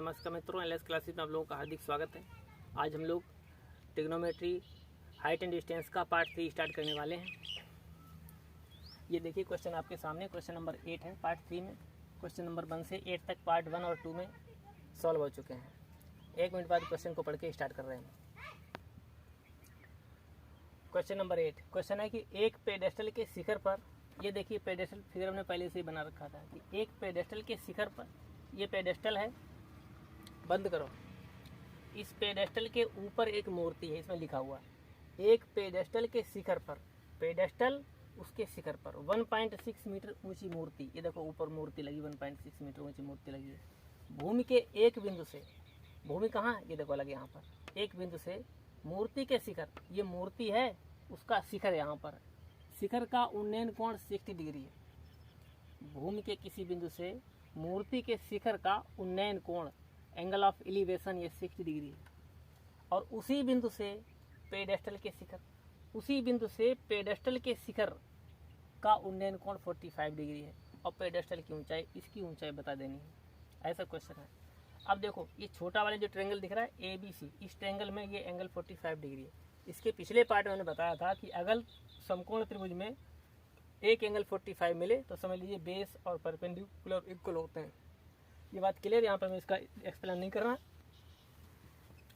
नमस्कार मित्रों, LS classes में आप लोगों का हार्दिक स्वागत है। आज हम लोग ट्रिग्नोमेट्री हाइट एंड डिस्टेंस का पार्ट 3 स्टार्ट करने वाले हैं। ये देखिए क्वेश्चन आपके सामने, क्वेश्चन नंबर 8 है पार्ट 3 में। क्वेश्चन नंबर 1 से 8 तक पार्ट 1 और 2 में सॉल्व हो चुके हैं। 1 मिनट बाद क्वेश्चन को पढ़ के स्टार्ट कर रहे हैं। क्वेश्चन नंबर 8 क्वेश्चन है कि एक पेडेस्टल के शिखर पर, ये देखिए पेडेस्टल फिगर हमने पहले से ही बना रखा था कि एक पेडेस्टल के शिखर पर, ये पेडेस्टल है, बंद करो। इस पेडेस्टल के ऊपर एक मूर्ति है, इसमें लिखा हुआ एक पेडेस्टल के शिखर पर, पेडेस्टल उसके शिखर पर 1.6 मीटर ऊंची मूर्ति, ये देखो ऊपर मूर्ति लगी, 1.6 मीटर ऊंची मूर्ति लगी है। भूमि के एक बिंदु से, भूमि कहाँ है, ये देखो लगे यहाँ पर, एक बिंदु से मूर्ति के शिखर, ये मूर्ति है उसका शिखर यहाँ पर, शिखर का उन्नयन कोण 60 डिग्री है। भूमि के किसी बिंदु से मूर्ति के शिखर का उन्नयन कोण, एंगल ऑफ एलिवेशन, ये 60 डिग्री है। और उसी बिंदु से पेडेस्टल के शिखर, उसी बिंदु से पेडेस्टल के शिखर का उन्नयन कोण 45 डिग्री है। और पेडेस्टल की ऊंचाई, इसकी ऊंचाई बता देनी है, ऐसा क्वेश्चन है। अब देखो ये छोटा वाला जो ट्रायंगल दिख रहा है ABC, इस ट्रायंगल में ये एंगल 45 डिग्री है। इसके पिछले पार्ट में मैंने बताया था कि अगर समकोण त्रिभुज में एक एंगल 45 मिले तो समझ लीजिए बेस और परपेंडिकुलर इक्वल होते हैं। ये बात क्लियर, यहाँ पर मैं इसका एक्सप्लेन नहीं कर रहा,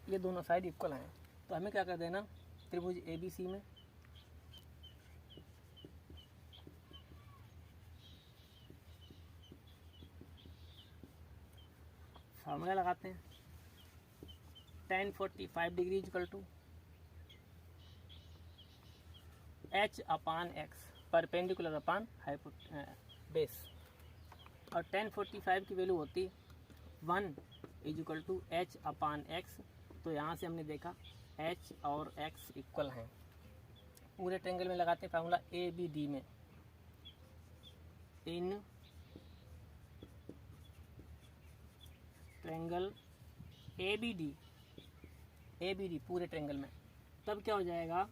ये दोनों साइड इक्वल हैं। तो हमें क्या कर देना, त्रिभुज ABC में फार्मूला लगाते हैं, tan 45 degree equal to h upon x, perpendicular upon base. और tan 45 की वैल्यू होती 1 equal to h upon x। तो यहाँ से हमने देखा h और x इक्वल हैं। पूरे ट्रायंगल में लगाते हैं फार्मूला ABD में, इन ट्रायंगल ABD पूरे ट्रायंगल में, तब क्या हो जाएगा,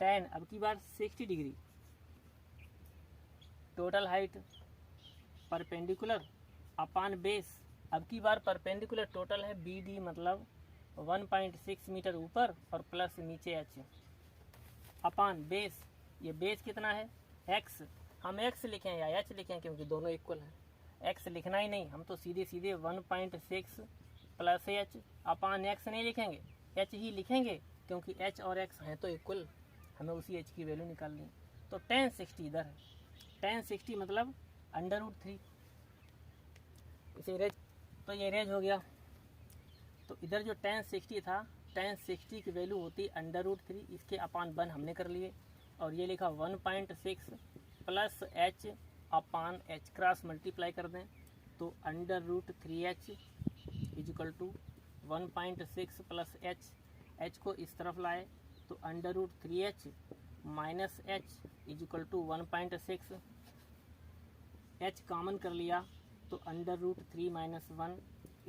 tan अब की बार 60 degree, total height perpendicular upon base, अब की बार परपेंडिकुलर टोटल है BD, मतलब 1.6 मीटर ऊपर और प्लस नीचे h अपान बेस, ये बेस कितना है x, हम x लिखें या h लिखें क्योंकि दोनों इक्वल हैं। x लिखना ही नहीं, हम तो सीधे 1.6 प्लस h अपान x नहीं लिखेंगे, h ही लिखेंगे क्योंकि h और x हैं तो इक्वल, हमें उसी h की वैल्यू निकालनी है। तो tan 60 इधर है, tan 60 मतलब √3, इसे रेज, तो ये रेज हो गया। तो इधर जो tan 60 था, tan 60 की वैल्यू होती √3, इसके अपान 1 हमने कर लिए, और ये लिखा 1.6 प्लस h अपान h, क्रॉस मल्टीप्लाई कर दें तो √3h equal to 1.6 plus h को इस तरफ लाए तो √3h minus h equal to 1.6, h common कर लिया तो √3 minus 1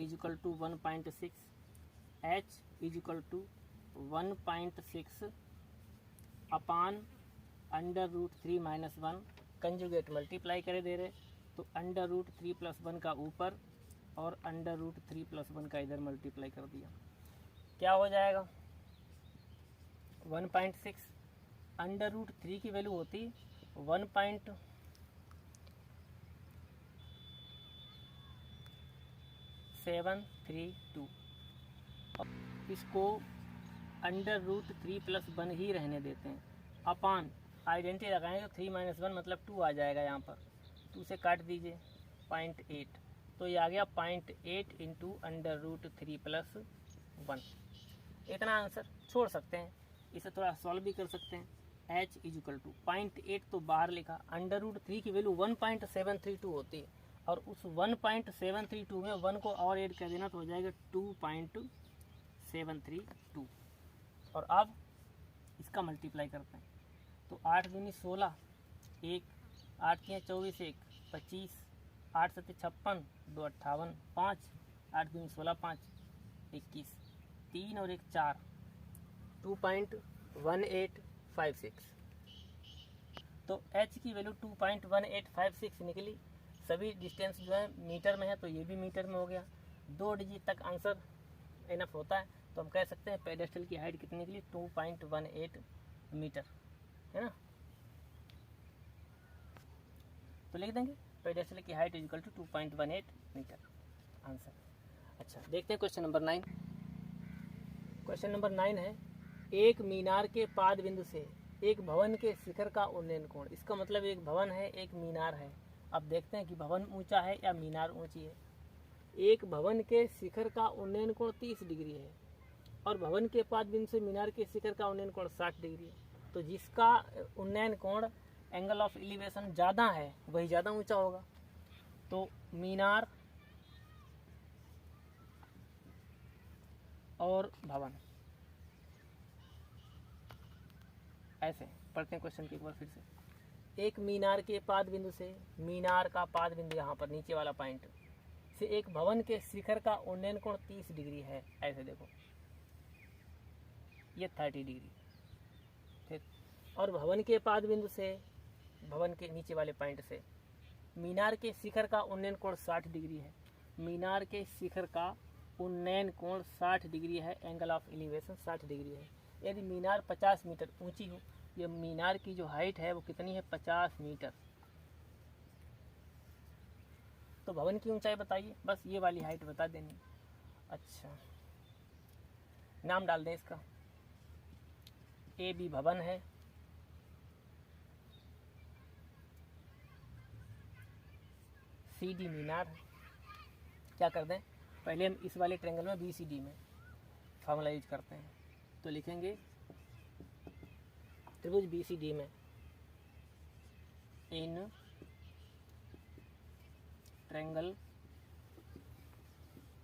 equal to 1.6, h equal to 1.6 upon √3 minus 1, conjugate multiply करे दे रहे तो √3 प्लस 1 का ऊपर और √3 प्लस 1 का इधर मल्टीप्लाई कर दिया, क्या हो जाएगा 1.6, √3 की वैल्यू होती 1.732, इसको √3 प्लस 1 ही रहने देते हैं, अपान आइडेंटिटी लगाएंगे तो 3 माइनस 1 मतलब 2 आ जाएगा, यहाँ पर 2 से काट दीजिए 0.8, तो ये आ गया 0.8 इंटू √3 प्लस 1। इतना आंसर छोड़ सकते हैं, इसे थोड़ा सॉल्व भी कर सकते हैं। h इक्वल टू 0.8 तो बाहर लिखा, √3 की वैल्यू 1.732 होती है, और उस 1.732 में 1 को और ऐड कर देना तो हो जाएगा 2.732। और अब इसका मल्टीप्लाई करते हैं तो 8 दूनी 16, 1 8 3 24, 1 25, 8 7 56, 2 58, 5 8 दूनी 16, 5 21, 3 और 1 4, 2.1856। तो h की वैल्यू 2.1856 निकली। सभी डिस्टेंस जो है मीटर में है, तो ये भी मीटर में हो गया। 2 डिजिट तक आंसर इनफ होता है, तो हम कह सकते हैं पेडेस्टल की हाइट कितने के लिए 2.18 मीटर, है ना। तो लिख देंगे पेडेस्टल की height is equal to 2.18 metre, answer. अच्छा, देखते हैं क्वेश्चन नंबर 9। क्वेश्चन नंबर 9 है, एक मीनार के पाद बिंदु से एक भवन के शिखर का उन्नयन कोण। इसका मतलब एक भवन है, एक मीनार है। अब देखते हैं कि भवन ऊंचा है या मीनार ऊंची है। एक भवन के शिखर का उन्नयन कोण 30 डिग्री है और भवन के पाद बिंदु से मीनार के शिखर का उन्नयन कोण 60 डिग्री है। तो जिसका उन्नयन कोण एंगल ऑफ एलिवेशन ज़्यादा है वही ज़्यादा ऊंचा होगा। तो मीनार और भवन, ऐसे पढ़ते हैं क्वेश्चन के एक बार फिर से। एक मीनार के पाद बिंदु से, मीनार का पाद बिंदु यहाँ पर नीचे वाला पॉइंट से एक भवन के शिखर का उन्नयन कोण 30 डिग्री है। ऐसे देखो, ये 30 डिग्री, ठीक। और भवन के पाद बिंदु से, भवन के नीचे वाले पॉइंट से मीनार के शिखर का उन्नयन कोण 60 डिग्री है। मीनार के शिखर का उन्नयन कोण 60 डिग्री है, एंगल ऑफ एलिवेशन 60 डिग्री है। यदि मीनार 50 मीटर ऊंची हो, ये मीनार की जो हाइट है वो कितनी है 50 मीटर, तो भवन की ऊंचाई बताइए, बस ये वाली हाइट बता देनी। अच्छा, नाम डाल दें इसका, ए बी भवन है, सी डी मीनार है। क्या कर दें, पहले हम इस वाले ट्रायंगल में बी सी डी में फॉर्मूला यूज करते हैं, तो लिखेंगे त्रिभुज बी सी डी में in triangle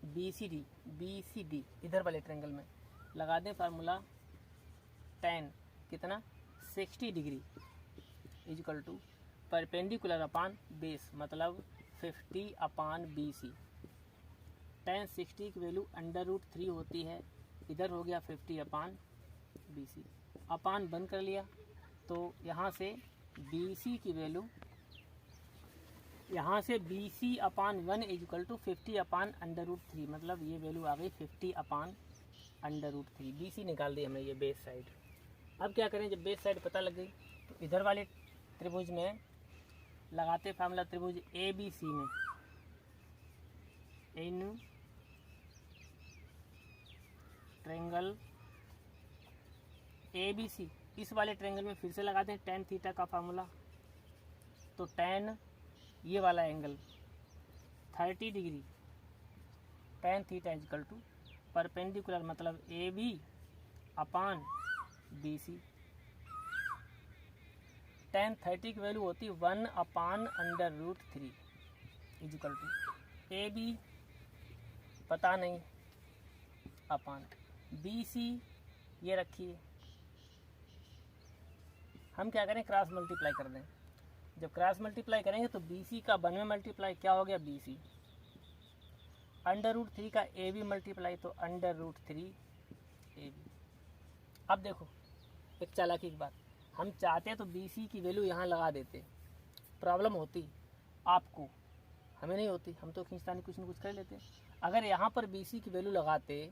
B C D, इधर वाले ट्रायंगल में लगा दें फार्मूला tan कितना 60 degree is equal to perpendicular upon base, मतलब 50 अपान BC। tan 60 की वैल्यू √3 होती है, इधर हो गया 50 अपान BC। अपान बंद कर लिया, तो यहाँ से BC की वैल्यू, यहाँ से BC upon 1 is equal to 50 upon √3, मतलब ये वैल्यू आ गई 50 अपान √3। BC निकाल दी हमने, ये बेस साइड। अब क्या करें, जब बेस साइड पता लग गई तो इधर वाले त्रिभुज में लगाते फार्मूला त्रिभुज ABC में इन ट्रायंगल ABC, इस वाले ट्रायंगल में फिर से लगाते हैं tan थीटा का फार्मूला। तो tan ये वाला angle 30 degree, tan theta is equal to perpendicular, मतलब AB अपान BC। tan 30 की वैल्यू होती 1 upon √3 is equal to AB पता नहीं अपान BC ये रखिए। हम क्या करें, क्रॉस मल्टीप्लाई कर दें। जब क्रॉस मल्टीप्लाई करेंगे तो BC का 1 में मल्टीप्लाई क्या हो गया BC, √3 का AB मल्टीप्लाई तो √3 AB। अब देखो एक चालाकी की बात, हम चाहते तो BC की वैल्यू यहाँ लगा देते, प्रॉब्लम होती आपको, हमें नहीं होती, हम तो खींचतानी कुछ न कुछ कर लेते। अगर यहाँ पर BC की वैल्यू लगाते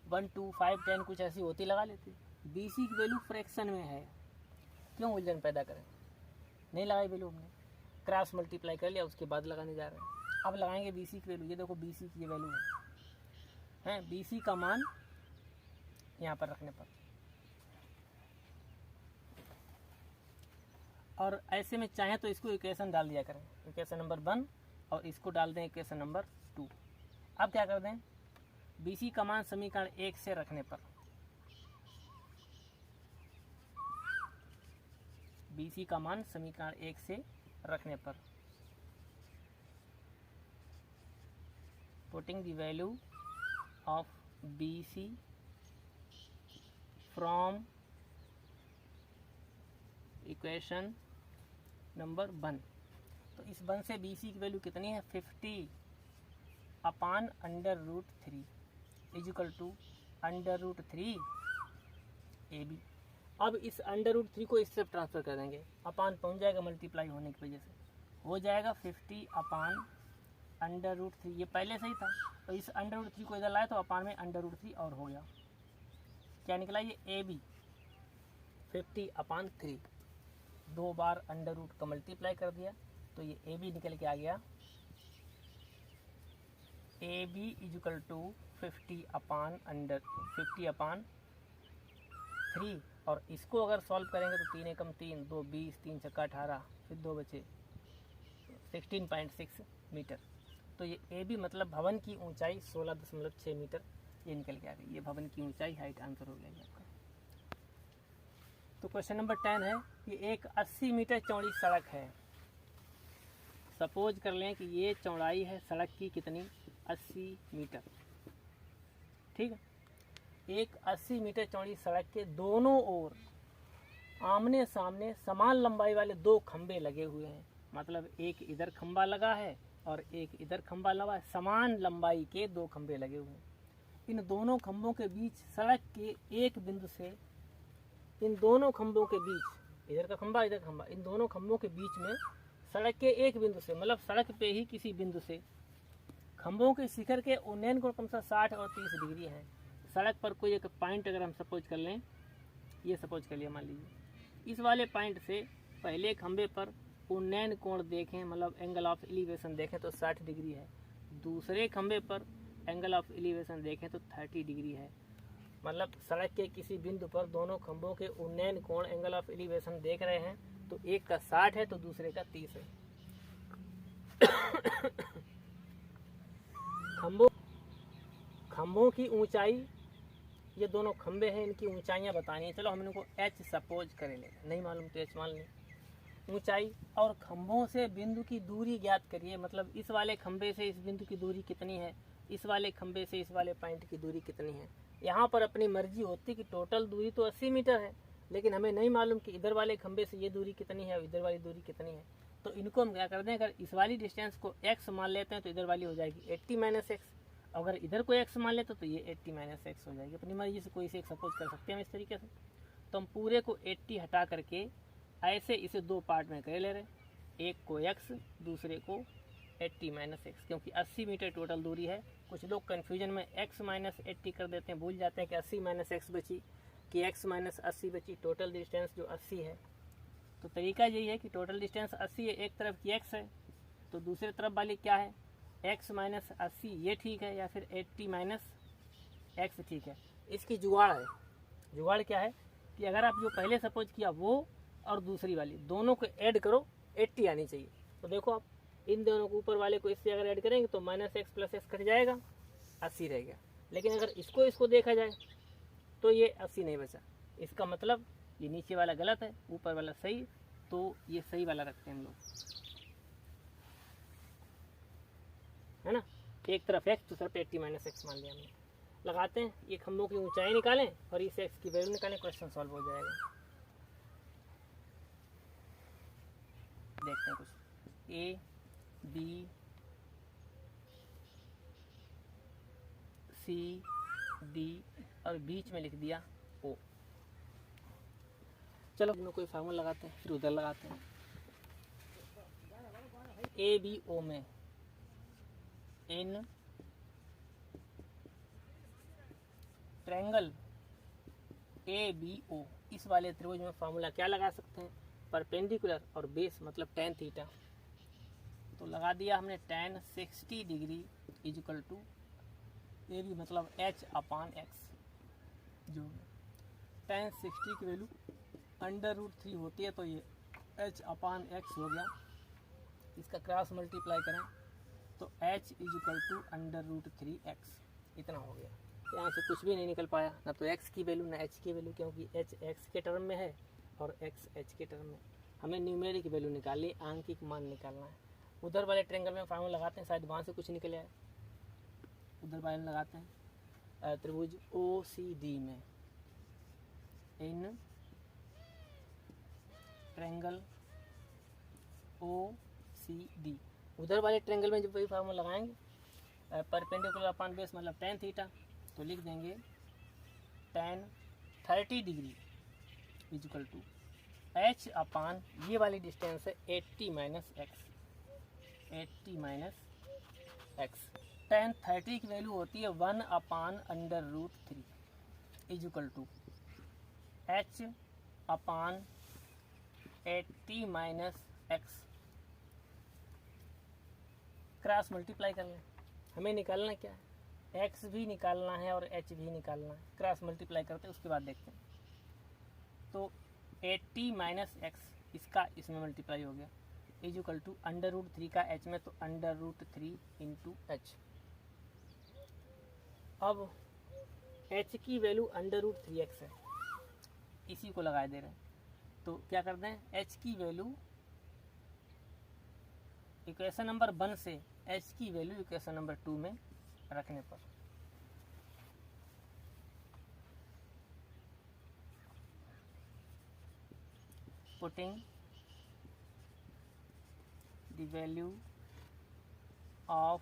1 2 5 10 कुछ ऐसी होती, लगा लेते। BC की वैल्यू फ्रैक्शन में है, क्यों उलझन पैदा करें, नहीं लगाई वैल्यू हमने, क्रॉस मल्टीप्लाई कर लिया, उसके बाद लगाने जा रहे हैं। अब लगाएंगे BC की वैल्यू, ये देखो BC की वैल्यू है BC का मान यहाँ पर रखने पर, और ऐसे में चाहे तो इसको इक्वेशन डाल दिया करें, इक्वेशन नंबर 1, और इसको डाल दें इक्वेशन नंबर 2। अब क्या कर दें, BC का मान समीकरण 1 से रखने पर, BC का मान समीकरण 1 से रखने पर, putting the value of BC from equation number 1। तो इस 1 से BC की वैल्यू कितनी है 50 upon √3 is equal to √3 AB। अब इस √3 को इस तरफ ट्रांसफर कर देंगे, अपान पहुंच जाएगा मल्टीप्लाई होने की वजह से, हो जाएगा 50 अपान √3। ये पहले से ही था, तो इस √3 को इधर लाए तो अपान में √3 और हो गया। क्या निकला? ये AB 50 अपान 3, 2 बार √ का मल्टीप्लाई कर दिया तो ये AB निकल के आ गया AB इक्वल टू 50 अपान 3। और इसको अगर सॉल्व करेंगे तो 3 एकम 3, 2 20, 3 छक्का 18, फिर 2 बचे 16.6 मीटर। तो ये AB मतलब भवन की ऊंचाई 16.6 मीटर ये निकल के आ गई। ये भवन की ऊंचाई हाइट आंसर हो गया आपका। तो क्वेश्चन नंबर 10 है कि एक 80 मीटर चौड़ी सड़क है। सपोज कर लें कि ये चौड़ाई है सड़क की कितनी? 80 मीटर। ठीक है, एक 80 मीटर चौड़ी सड़क के दोनों ओर आमने सामने समान लंबाई वाले 2 खंबे लगे हुए हैं। मतलब एक इधर खंबा लगा है और एक इधर खंबा लगा है, समान लंबाई के 2 खंबे लगे हुए हैं। इन दोनों खंभों के बीच सड़क के एक बिंदु से, इन दोनों खंभों के बीच, इधर का खंबा इधर खंबा, इन दोनों खंभों के बीच में सड़क के एक बिंदु से, मतलब सड़क पे ही किसी बिंदु से खंभों के शिखर के उन्नयन कोण क्रमशः 60 और 30 डिग्री है। सड़क पर कोई एक पॉइंट अगर हम सपोज कर लें, ये सपोज कर लिया मान लीजिए, इस वाले पॉइंट से पहले खंभे पर उन्नयन कोण देखें, मतलब एंगल ऑफ एलिवेशन देखें तो 60 डिग्री है। दूसरे खंभे पर एंगल ऑफ एलिवेशन देखें तो 30 डिग्री है। मतलब सड़क के किसी बिंदु पर दोनों खंभों के उन्नयन कोण एंगल ऑफ एलिवेशन देख रहे हैं, तो एक का 60 है तो दूसरे का 30 है। खंभों की ऊंचाई, ये दोनों खंभे हैं, इनकी ऊंचाइयां बतानी है। चलो हम इनको H सपोज करेंगे, नहीं मालूम तो H मान लें। ऊंचाई और खंभों से बिंदु की दूरी ज्ञात करिए। मतलब इस वाले खंभे से इस बिंदु की दूरी कितनी है, इस वाले खंभे से इस वाले पॉइंट की दूरी कितनी है। यहाँ पर अपनी मर्जी होती कि टोटल दूरी तो 80 मीटर है, लेकिन हमें नहीं मालूम कि इधर वाले खंभे से ये दूरी कितनी है और इधर वाली दूरी कितनी है। तो इनको हम क्या करते हैं, अगर इस वाली डिस्टेंस को x मान लेते हैं तो इधर वाली हो जाएगी 80 - x। अगर इधर को x मान लेते तो ये 80 - x हो जाएगी। अपनी मर्जी से कोई से एक सपोज कर सकते हैं हम इस तरीके से। तो हम पूरे को 80 हटा करके ऐसे इसे 2 पार्ट में कर ले रहे, एक को x दूसरे को 80 - x, क्योंकि 80 मीटर टोटल दूरी है। कुछ लोग कन्फ्यूजन में x - 80 कर देते हैं, भूल जाते हैं कि 80 - x बची कि x - 80 बची। टोटल डिस्टेंस जो 80 है, तो तरीका यही है कि टोटल डिस्टेंस 80 है, एक तरफ की x है तो दूसरे तरफ वाली क्या है, x - 80 ये ठीक है, या फिर 80 - x ठीक है। इसकी जुगाड़ है। जुगाड़ क्या है कि अगर आप जो पहले सपोज किया वो और दूसरी वाली दोनों को ऐड करो, 80 आनी चाहिए। तो देखो आप इन दोनों को, ऊपर वाले को इससे अगर ऐड करेंगे तो -x + x कट जाएगा, 80 रह गया। लेकिन अगर इसको देखा जाए तो ये 80 नहीं बचा। इसका मतलब ये नीचे वाला गलत है, ऊपर वाला सही, तो ये सही वाला रखते हैं हम लोग, है ना। एक तरफ x दूसरा पे 80 - x मान लिया हमने। लगाते हैं, ये खंभों की ऊंचाई निकालें और इस x की वैल्यू निकालें, क्वेश्चन सॉल्व हो जाएगा। देखते हैं कुछ A B C D और बीच में लिख दिया O। चलो हम लोग कोई फार्मूला लगाते हैं, फिर उधर लगाते हैं। ABO में इन ट्रायंगल ABO, इस वाले त्रिभुज में फार्मूला क्या लगा सकते हैं, परपेंडिकुलर और बेस मतलब tan थीटा। तो लगा दिया हमने tan 60 degree equal to AB मतलब H/x, जो tan 60 की वैल्यू √3 होती है, तो ये H/x हो गया। इसका क्रॉस मल्टीप्लाई करें तो H इक्वल टू √3x, इतना हो गया। यहाँ से कुछ भी नहीं निकल पाया, ना तो x की वैल्यू ना h की वैल्यू, क्योंकि h x के टर्म में है और x h के टर्म में। हमें न्यूमेरिक वैल्यू निकालनी, आंकिक मान निकालना है। उधर वाले ट्रायंगल में फार्मूला लगाते हैं, शायद वहाँ से कुछ निकल आए। उधर वाले लगाते हैं त्रिभुज OCD में इन ट्रायंगल OCD, उधर वाले ट्रायंगल में जब वही फार्मूला लगाएंगे, परपेंडिकुलर अपान बेस मतलब tan थीटा, तो लिख देंगे tan 30 degree equal to H/, ये वाली डिस्टेंस है 80 - x, 80 माइनस एक्स। tan 30 की वैल्यू होती है 1/√3 is equal to h upon 80 minus x. Cross multiply कर लें, हमें निकालना क्या है, एक्स भी निकालना है और एच भी निकालना है। क्रॉस मल्टीप्लाई करते हैं, उसके बाद देखते हैं। तो 80 माइनस एक्स इसका इसमें मल्टीप्लाई हो गया इज इक्वल टू √3 का एच में, तो √3 इंटू एच। अब एच की वैल्यू √3x है, इसी को लगा दे रहे हैं। तो क्या करते हैं, एच की वैल्यू इक्वेशन नंबर 1 से एच की वैल्यू इक्वेशन नंबर 2 में रखने पर putting the value of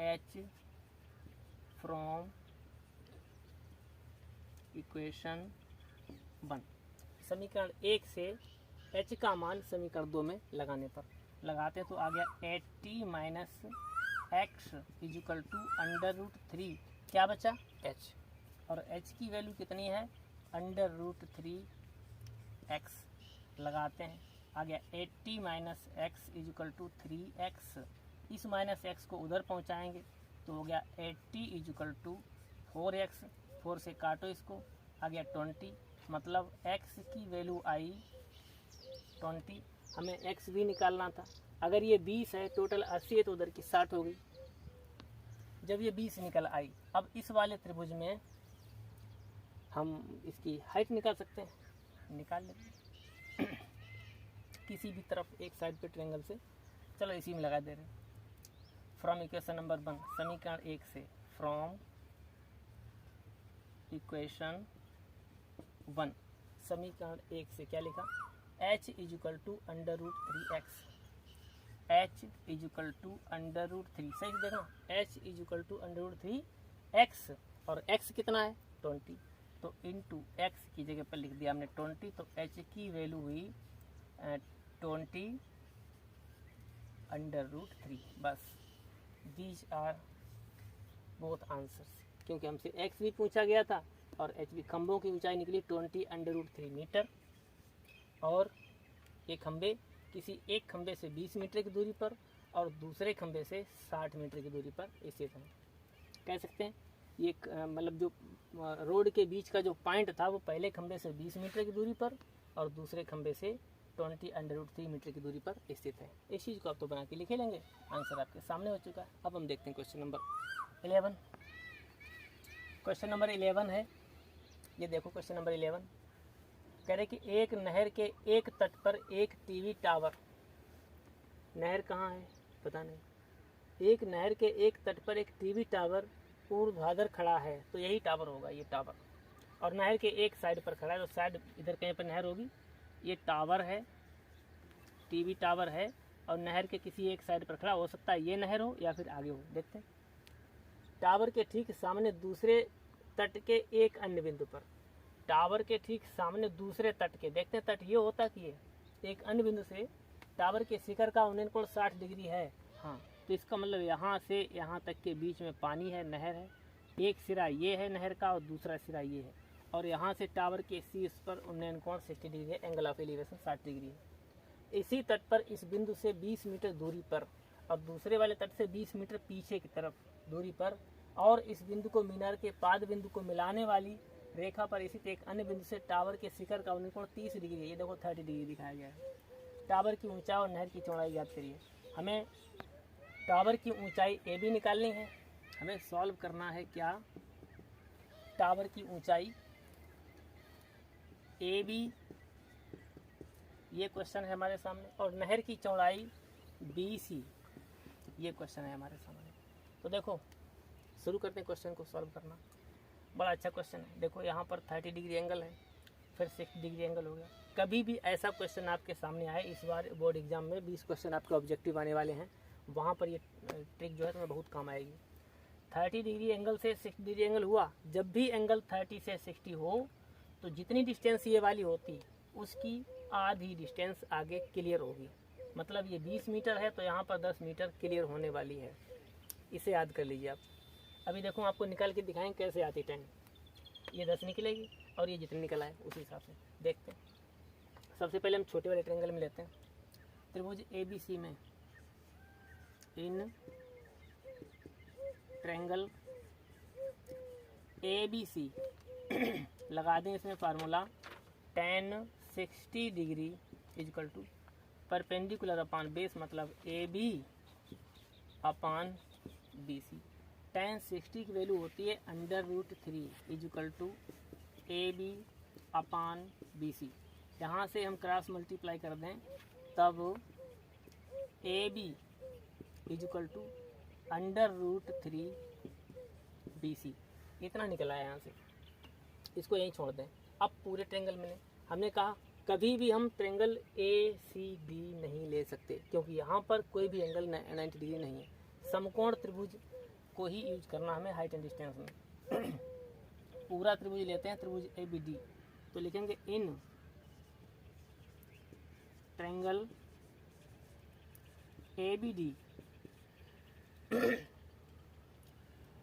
H from equation 1, समीकरण 1 से एच का मान समीकरण 2 में लगाने पर लगाते तो आ गया 80 minus x is equal to √3, क्या बचा एच, और एच की वैल्यू कितनी है √3x। लगाते हैं, आ गया 80 minus x is equal to 3x। इस माइनस एक्स को उधर पहुंचाएंगे तो हो गया 80 इज इक्वल टू 4x। 4 से काटो इसको, आ गया 20, मतलब x की वैल्यू आई 20। हमें x भी निकालना था। अगर ये 20 है, टोटल 80 है, तो उधर की 60 हो गई। जब ये 20 निकल आई, अब इस वाले त्रिभुज में हम इसकी हाइट निकाल सकते हैं, निकाल लेते हैं किसी भी तरफ एक साइड पे ट्रायंगल से। चलो इसी में लगा दे रहे हैं। फ्रॉम इक्वेशन नंबर 1, समीकरण 1 से, फ्रॉम इक्वेशन 1 समीकरण 1 से क्या लिखा, h is equal to √3x, h is equal to √3, सही से देखना, h is equal to √3x, और x कितना है 20, तो इंटू x की जगह पर लिख दिया हमने 20, तो h की वैल्यू हुई 20 √3। बस दीज आर बोथ आंसर्स, क्योंकि हमसे x भी पूछा गया था और h भी। खंभों की ऊंचाई निकली 20 √3 मीटर, और ये खंभे किसी एक खंभे से 20 मीटर की दूरी पर और दूसरे खंभे से 60 मीटर की दूरी पर स्थित हैं। कह सकते हैं ये मतलब जो रोड के बीच का जो पॉइंट था वो पहले खंभे से 20 मीटर की दूरी पर और दूसरे खंभे से 20 √3 मीटर की दूरी पर स्थित है। इस चीज़ को आप तो बना के लिखे लेंगे, आंसर आपके सामने हो चुका है। अब हम देखते हैं क्वेश्चन नंबर 11। क्वेश्चन नंबर 11 है, ये देखो क्वेश्चन नंबर 11 कह रहे कि एक नहर के एक तट पर एक टीवी टावर, नहर कहाँ है पता नहीं, एक नहर के एक तट पर एक टीवी टावर ऊर्ध्वाधर खड़ा है, तो यही टावर होगा, ये टावर, और नहर के एक साइड पर खड़ा है, तो साइड इधर कहीं पर नहर होगी। ये टावर है, टीवी टावर है, और नहर के किसी एक साइड पर खड़ा, हो सकता है ये नहर हो या फिर आगे हो। देखते हैं, टावर के ठीक सामने दूसरे तट के एक अन्य बिंदु पर, टावर के ठीक सामने दूसरे तट के, देखते हैं तट ये होता कि ये एक अन्य बिंदु से टावर के शिखर का उन्नयन कोण 60 डिग्री है। हाँ, तो इसका मतलब यहाँ से यहाँ तक के बीच में पानी है, नहर है, एक सिरा ये है नहर का और दूसरा सिरा ये है, और यहाँ से टावर के शीर्ष पर उन्नयन कोण 60 डिग्री है, एंगल ऑफ एलिवेशन 60 डिग्री है। इसी तट पर इस बिंदु से 20 मीटर दूरी पर और दूसरे वाले तट से 20 मीटर पीछे की तरफ दूरी पर और इस बिंदु को मीनार के पाद बिंदु को मिलाने वाली रेखा पर स्थित एक अन्य बिंदु से टावर के शिखर का उन्नयन कोण 30 डिग्री है। ये देखो 30 डिग्री दिखाया गया है। टावर की ऊंचाई और नहर की चौड़ाई ज्ञात करिए। हमें टावर की ऊंचाई ए बी निकालनी है। हमें सॉल्व करना है क्या, टावर की ऊंचाई ए बी, ये क्वेश्चन है हमारे सामने, और नहर की चौड़ाई बी सी, ये क्वेश्चन है हमारे सामने। तो देखो शुरू करते हैं क्वेश्चन को सॉल्व करना। बड़ा अच्छा क्वेश्चन है। देखो यहाँ पर 30 डिग्री एंगल है, फिर 60 डिग्री एंगल हो गया। कभी भी ऐसा क्वेश्चन आपके सामने आए, इस बार बोर्ड एग्जाम में 20 क्वेश्चन आपके ऑब्जेक्टिव आने वाले हैं, वहाँ पर ये ट्रिक जो है तुम्हें बहुत काम आएगी। 30 डिग्री एंगल से 60 डिग्री एंगल हुआ, जब भी एंगल 30 से 60 हो तो जितनी डिस्टेंस ये वाली होती उसकी आधी डिस्टेंस आगे क्लियर होगी। मतलब ये 20 मीटर है तो यहाँ पर 10 मीटर क्लियर होने वाली है। इसे याद कर लीजिए आप। अभी देखो आपको निकाल के दिखाएं कैसे आती टेन। ये 10 निकलेगी और ये जितनी निकल आए उसी हिसाब से देखते हैं। सबसे पहले हम छोटे वाले ट्रायंगल में लेते हैं। त्रिभुज ABC में इन ट्रायंगल ABC लगा दें इसमें formula tan 60 degree is equal to perpendicular upon base मतलब AB अपान BC। tan 60 की वैल्यू होती है √3 is equal to AB upon BC। यहाँ से हम क्रॉस मल्टीप्लाई कर दें तब AB इजकल टू √3 BC इतना निकला है यहाँ से। इसको यहीं छोड़ दें। अब पूरे ट्रायंगल में हमने कहा कभी भी हम ट्रायंगल ACD नहीं ले सकते क्योंकि यहाँ पर कोई भी एंगल 90 डिग्री नहीं है। समकोण त्रिभुज को ही यूज करना हमें हाइट एंड डिस्टेंस में। पूरा त्रिभुज लेते हैं, त्रिभुज ABD, तो लिखेंगे इन ट्रायंगल ABD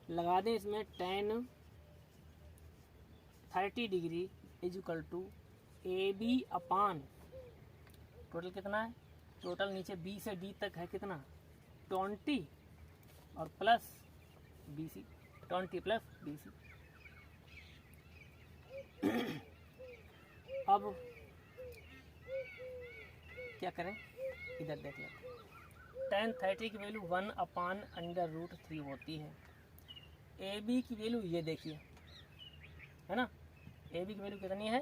लगा दें इसमें tan 30 degree is equal to AB upon total कितना है, टोटल नीचे B से D तक है कितना 20 और प्लस BC 20 प्लस BC। अब क्या करें, इधर देख लेते हैं। tan 30 की वैल्यू 1 अपान √3 होती है। AB की वैल्यू ये देखिए है ना, AB की वैल्यू कितनी है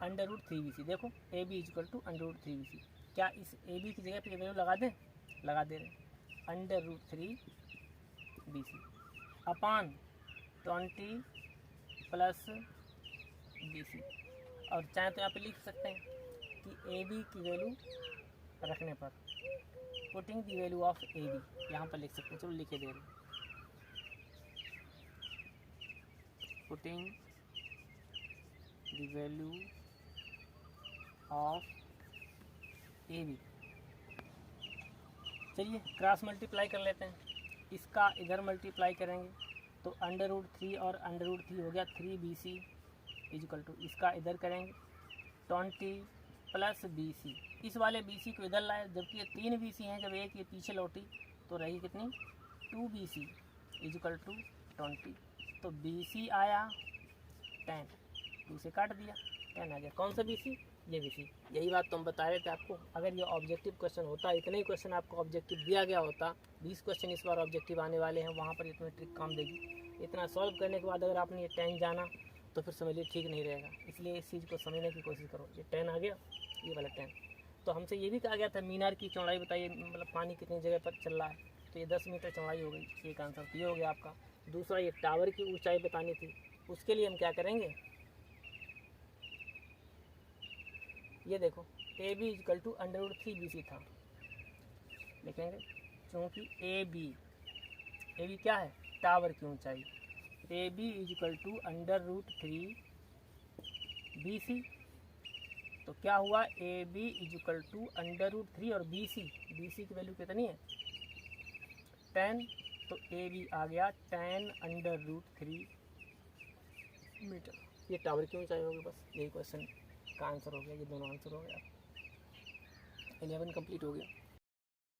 √3 BC। देखो AB इजकल टू √3 BC। क्या इस AB की जगह पे वैल्यू लगा दें, लगा दे रहे √3 BC अपान 20 प्लस BC। और चाहे तो यहाँ पे लिख सकते हैं कि AB की वैल्यू रखने पर putting the value of AB यहाँ पर लिख सकते हैं। चलो लिखे दे रहे putting the value of AB। चलिए क्रॉस मल्टीप्लाई कर लेते हैं। इसका इधर मल्टीप्लाई करेंगे तो √3 और √3 हो गया 3 BC इजकल टू इसका इधर करेंगे 20 प्लस BC। इस वाले BC को इधर लाए जबकि ये 3 BC हैं, जब एक ये पीछे लौटी तो रही कितनी 2 BC इजकल टू 20। तो BC आया 10, 2 से काट दिया 10 आ गया। कौन सा BC, ये BC। यही बात तो हम बता रहे थे आपको। अगर ये ऑब्जेक्टिव क्वेश्चन होता, इतने ही क्वेश्चन आपको ऑब्जेक्टिव दिया गया होता, 20 क्वेश्चन इस बार ऑब्जेक्टिव आने वाले हैं, वहाँ पर इतना ट्रिक काम देगी। इतना सॉल्व करने के बाद अगर आपने ये 10 जाना तो फिर समझिए ठीक नहीं रहेगा। इसलिए इस चीज़ को समझने की कोशिश करो। ये 10 आ गया, ये वाला 10। तो हमसे ये भी कहा गया था मीनार की चौड़ाई बताइए, मतलब पानी कितनी जगह पर चल रहा है, तो ये 10 मीटर चौड़ाई हो गई। एक आंसर तो ये हो गया आपका। दूसरा ये टावर की ऊंचाई बतानी थी, उसके लिए हम क्या करेंगे, ये देखो AB इजकल टू √3 BC था, लिखेंगे क्योंकि AB क्या है, टावर की ऊंचाई। AB is equal to √3 BC। तो क्या हुआ, AB इजकल टू √3 और BC की वैल्यू कितनी है 10, तो AB आ गया 10 √3 मीटर। ये टावर की ऊंचाई होगी। बस यही क्वेश्चन का आंसर हो गया, ये दोनों आंसर हो गया। 11 कंप्लीट हो गया।